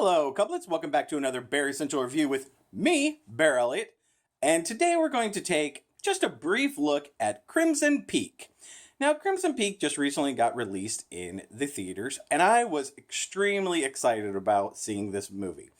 Hello, couplets. Welcome back to another Bear Essential review with me, BearElliott. And today we're going to take just a brief look at Crimson Peak. Now, Crimson Peak just recently got released in the theaters, and I was extremely excited about seeing this movie.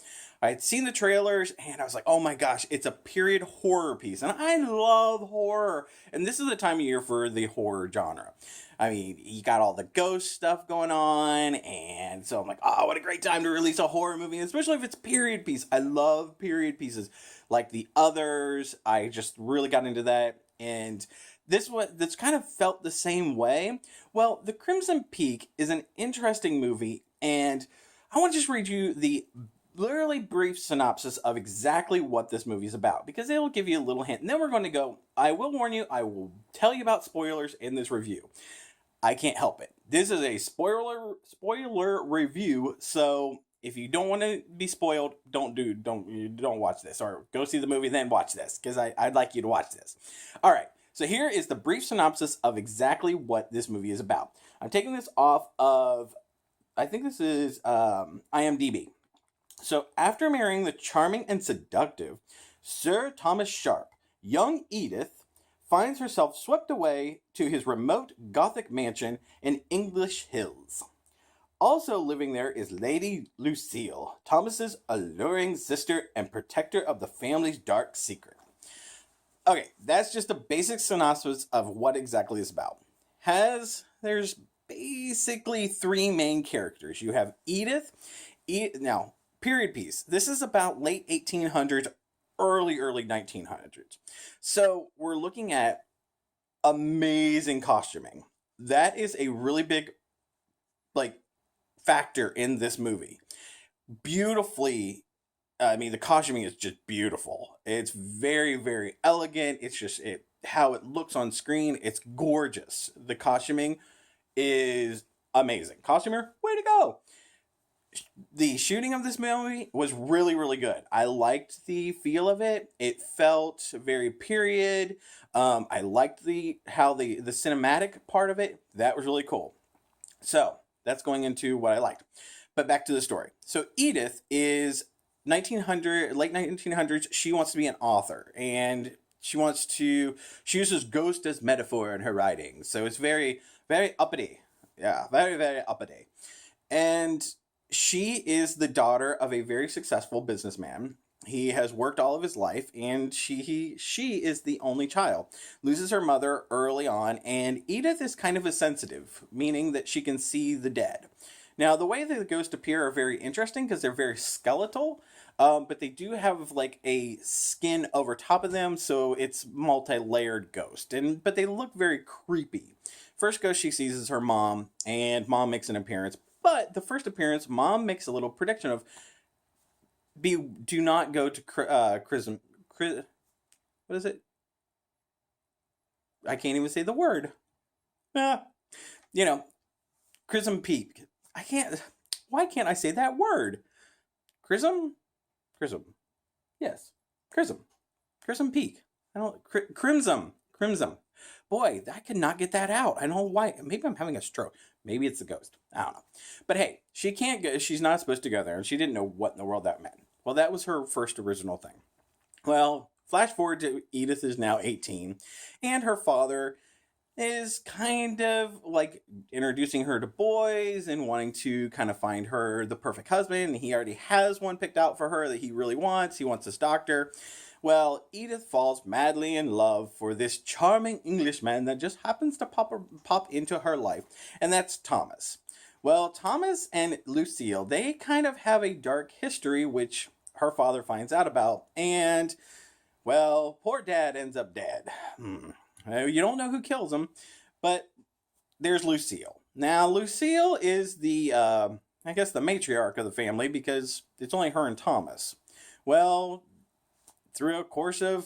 I had seen the trailers, and I was like, oh my gosh, it's a period horror piece, and I love horror. And this is the time of year for the horror genre. I mean, you got all the ghost stuff going on, and so I'm like, oh, what a great time to release a horror movie, especially if it's a period piece. I love period pieces like The Others. I just really got into that, and this kind of felt the same way. Well, The Crimson Peak is an interesting movie, and I want to just read you the literally brief synopsis of exactly what this movie is about, because it'll give you a little hint. And then we're going to go, I will warn you, I will tell you about spoilers in this review. I can't help it. This is a spoiler review, so if you don't want to be spoiled, don't watch this, or go see the movie then watch this, because I'd like you to watch this. All right, so here is the brief synopsis of exactly what this movie is about. I'm taking this off of, I think this is IMDb. So after marrying the charming and seductive Sir Thomas Sharpe, young Edith finds herself swept away to his remote Gothic mansion in English Hills. Also living there is Lady Lucille, Thomas's alluring sister and protector of the family's dark secret. Okay, that's just a basic synopsis of what exactly it's about. There's basically three main characters. You have Edith. Now, period piece. This is about late 1800s, early 1900s. So we're looking at amazing costuming. That is a really big factor in this movie. Beautifully, I mean, the costuming is just beautiful. It's very, very elegant. It's just how it looks on screen. It's gorgeous. The costuming is amazing. Costumer, way to go. The shooting of this movie was really, really good. I liked the feel of it. It felt very period. I liked how the cinematic part of it. That was really cool. So that's going into what I liked. But back to the story. So Edith is late 1900s. She wants to be an author, and she uses ghost as metaphor in her writing. So it's very, very uppity. Yeah, very, very uppity. And she is the daughter of a very successful businessman. He has worked all of his life, and she is the only child. Loses her mother early on, and Edith is kind of a sensitive, meaning that she can see the dead. Now, the way that the ghosts appear are very interesting because they're very skeletal, but they do have like a skin over top of them, so it's multi-layered ghost. But they look very creepy. First ghost she sees is her mom, and mom makes an appearance. But the first appearance, mom makes a little prediction of, do not go to what is it? I can't even say the word. Crimson Peak. Why can't I say that word? Crimson? Yes. Crimson Peak. Crimson. Boy, I could not get that out. I don't know why. Maybe I'm having a stroke. Maybe it's the ghost. I don't know. But hey, she can't go. She's not supposed to go there, and she didn't know what in the world that meant. Well, that was her first original thing. Well, flash forward to Edith is now 18, and her father is kind of like introducing her to boys and wanting to kind of find her the perfect husband. And he already has one picked out for her that he really wants. He wants this doctor. Well, Edith falls madly in love for this charming Englishman that just happens to pop into her life, and that's Thomas. Well, Thomas and Lucille, they kind of have a dark history, which her father finds out about, and, well, poor dad ends up dead. You don't know who kills him, but there's Lucille. Now, Lucille is the matriarch of the family, because it's only her and Thomas. Well, through a course of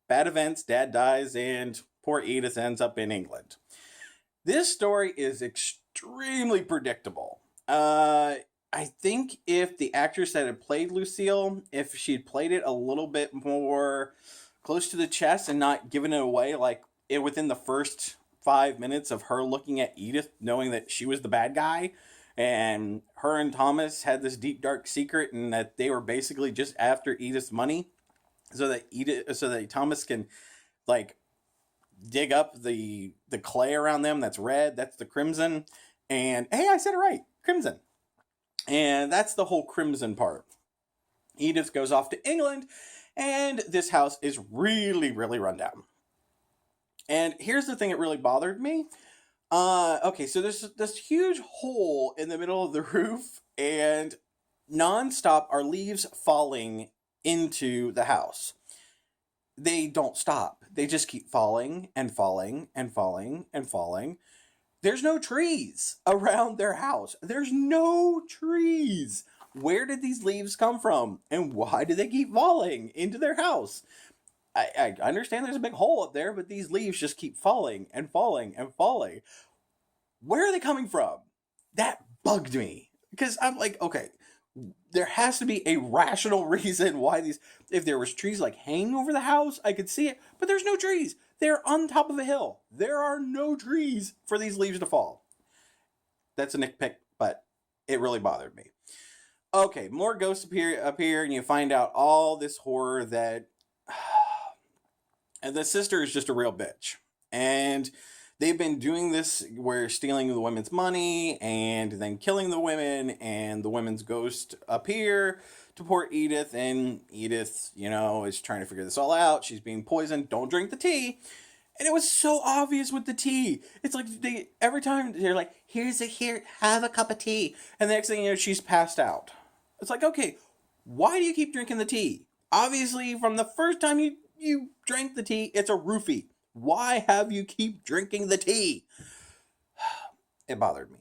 bad events, dad dies, and poor Edith ends up in England. This story is extremely predictable. I think if the actress that had played Lucille, if she'd played it a little bit more close to the chest and not given it away within the first 5 minutes of her looking at Edith, knowing that she was the bad guy, and her and Thomas had this deep dark secret, and that they were basically just after Edith's money, so that Thomas can like dig up the clay around them that's red, that's the crimson. And hey, I said it right, crimson. And that's the whole crimson part. Edith goes off to England, and this house is really, really run down. And here's the thing that really bothered me. Okay, so there's this huge hole in the middle of the roof, and nonstop are leaves falling into the house. They don't stop. They just keep falling and falling and falling and falling. There's no trees around their house. There's no trees. Where did these leaves come from? And why do they keep falling into their house? I understand there's a big hole up there, but these leaves just keep falling and falling and falling. Where are they coming from? That bugged me. Because I'm like, okay, there has to be a rational reason why these... If there was trees like hanging over the house, I could see it. But there's no trees. They're on top of a hill. There are no trees for these leaves to fall. That's a nitpick, but it really bothered me. Okay, more ghosts appear, and you find out all this horror that... And the sister is just a real bitch. And they've been doing this where stealing the women's money and then killing the women, and the women's ghosts appear to poor Edith, and Edith, you know, is trying to figure this all out. She's being poisoned. Don't drink the tea. And it was so obvious with the tea. It's like every time they're like, here, have a cup of tea. And the next thing you know, she's passed out. It's like, okay, why do you keep drinking the tea? Obviously, from the first time you drank the tea, it's a roofie. Why have you keep drinking the tea? It bothered me.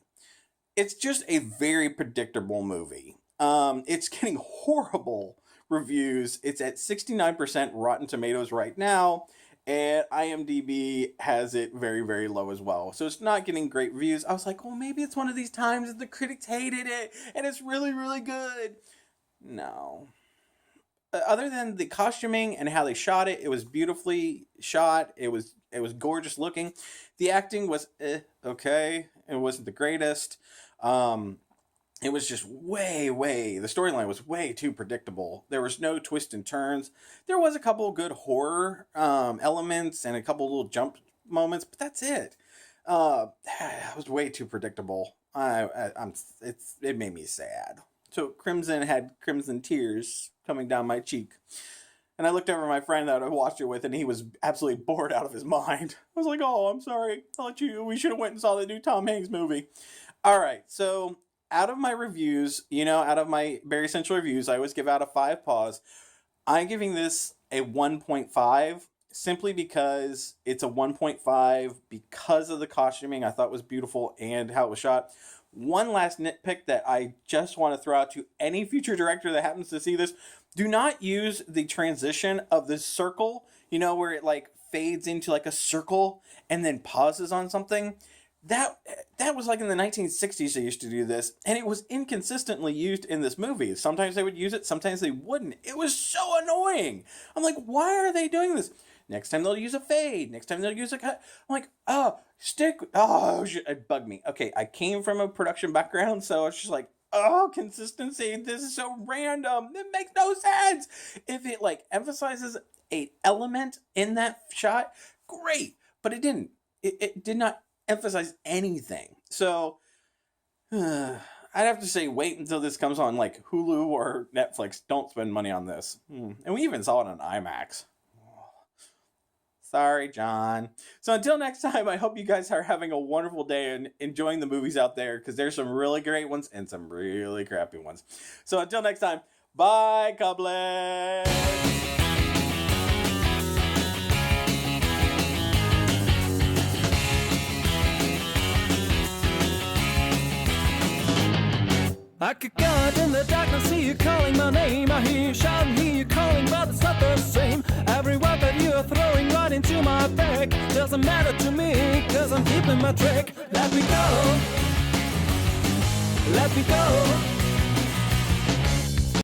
It's just a very predictable movie. It's getting horrible reviews. It's at 69% Rotten Tomatoes right now, and IMDb has it very, very low as well. So it's not getting great reviews. I was like, well, maybe it's one of these times that the critics hated it, and it's really, really good. No. Other than the costuming and how they shot it, it was beautifully shot. It was gorgeous looking. The acting was okay. It wasn't the greatest. It was just the storyline was way too predictable. There was no twists and turns. There was a couple of good horror elements and a couple of little jump moments, but that's it. It was way too predictable. It made me sad. So Crimson had crimson tears coming down my cheek. And I looked over at my friend that I watched it with, and he was absolutely bored out of his mind. I was like, oh, I'm sorry. We should have went and saw the new Tom Hanks movie. All right, so out of my reviews, out of my Barry Central reviews, I always give out a 5 paws. I'm giving this a 1.5, simply because it's a 1.5 because of the costuming I thought was beautiful and how it was shot. One last nitpick that I just want to throw out to any future director that happens to see this: do not use the transition of this circle, where it like fades into like a circle and then pauses on something. That was like in the 1960s they used to do this, and it was inconsistently used in this movie. Sometimes they would use it, sometimes they wouldn't. It was so annoying. I'm like, why are they doing this? Next time they'll use a fade. Next time they'll use a cut. I'm like, it bugged me. Okay, I came from a production background, so it's just like, consistency. This is so random. It makes no sense. If it like emphasizes an element in that shot, great. But it didn't. It did not emphasize anything. So I'd have to say wait until this comes on like Hulu or Netflix. Don't spend money on this. And we even saw it on IMAX. Sorry, John. So until next time, I hope you guys are having a wonderful day and enjoying the movies out there, because there's some really great ones and some really crappy ones. So until next time, bye, Cublet! I could go out in the darkness, see you calling my name. I hear you shouting, hear you calling, but it's not the same. Every word that you are throwing right into my back doesn't matter to me, cause I'm keeping my track. Let me go, let me go.